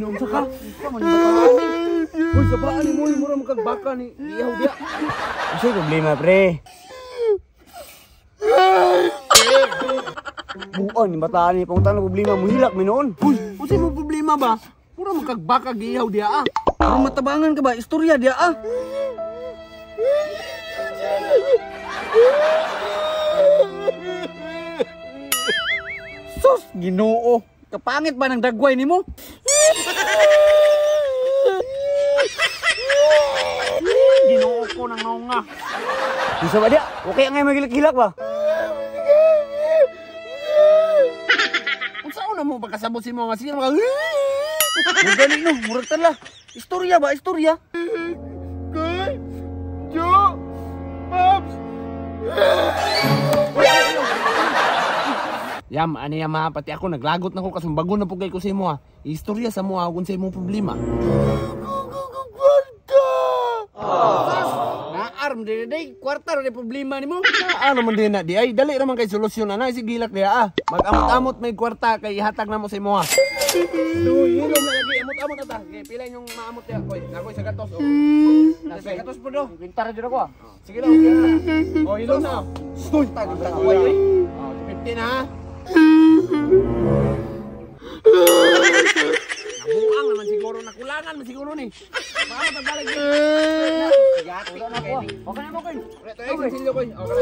Inom sa ka. Ikaw man bataan ni. Uy, sabaan ni mo mura makagbaka ni iyaw dia. Kasi problema pre. Buon ni bataan ni pangutang problema mo hilak mi noon. Uy, unsay mo problema ba? Mura makagbaka giyaw dia ah. Pero matabangan ka ba istorya dia ah. Sus, Ginoo. Kapangit ba ng dagway nimo? Ginoo ko nang naunga. Bisa ba dia? Okay nga magilak-hilak ba? Unsa na mo pagkasabot si mo nga siya mga gani no, murag tala. Istorya ba, istorya? Kay Jo Pops. Yam, ani ya ma, pati ako naglagot na ko kasumbagon na po kay ko sa imo ha. Istorya sa mo ha, kung sa imong problema. Naarm din day, kwarta rin problema ni mo. Ano man din na di ay, dali naman kay solusyon na sige gilak diya ah. Mag-amot-amot may kwarta kay hatag na mo sa imo ha. Hilom na lagi, amot-amot na ta. Pilay yung maamot niya, koy. Nakoy sa gatos oh. Sa gatos po do. Pintar jud ako ah. Sige lang, okay na. Oh, hilom na. Stoy, tagway. Oh, 50 na ha. Nabuang naman siguro, nakulangan man siguro ni. Baka magbalik din. Yati na ko. Okay na mo koy. Reto ay sinsilyo koy. Okay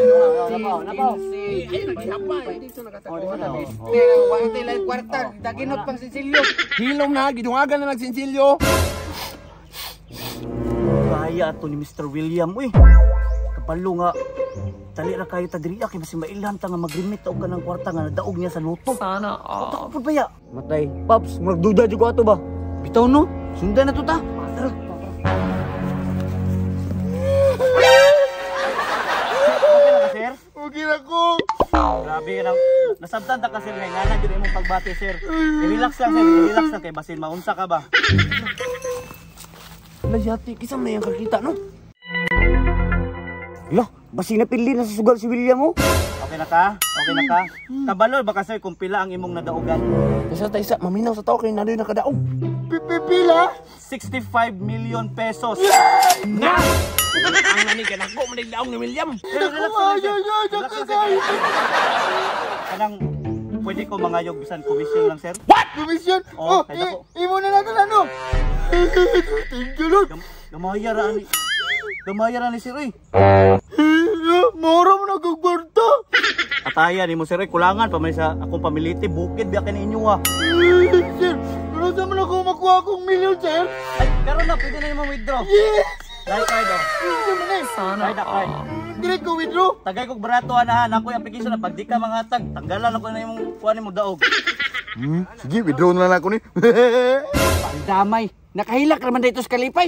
na. Napaw. Ay naghihapa. Dito nakatako. Wa tay lay kwarta, daginot pang sinsilyo. Hilom na gidungagan na nagsinsilyo. Kaya ato ni Mr. William uy. Kapalo nga dali ra kayo tadriya kay basi mailan ta nga magrimit og kanang kwarta nga nadaog niya sa luto. Sana all. Pud baya. Matay. Pops, magduda jud ko ato ba? Bitaw no. Sundan na to ta. Tara. Sir? Okay na ko. Grabe nang nasabtan ta kasi nga ngana jud imong pagbati sir. I-relax lang sir, i-relax lang kay basin maunsa ka ba? Layati kisam na yang kakita no. Lah, basi na pili na sa sugal si William mo. Okay na ka? Okay na ka? Kabalo ba kasi kung pila ang imong nadaogan? Kasi tayo maminaw sa tao kay nadoy nakadaog. Pila? 65 million pesos. Na! Ang nani ka nako manigdaong ni William. Kanang pwede ko mangayog bisan komisyon lang sir? What? Komisyon? Oh, imo na natin ano? Thank you Lord. Gamayaran ni sir eh. Mora mo nagagbarta. Ataya ni mo sir eh, kulangan pa may sa akong pamiliti, bukid biya kini inyo ah. Sir, pero sa man ako makuha akong million sir? Ay, karon na pwede na yung withdraw. Yes! Right card oh. Sana. Right card. Direct ko withdraw. Tagay kog barato ana na ko yung application na pag di ka mangatag, tanggalan ako na yung kuha nimo daog. Sige, withdraw na lang ako ni. Pandamay. Nakahilak naman dito sa kalipay.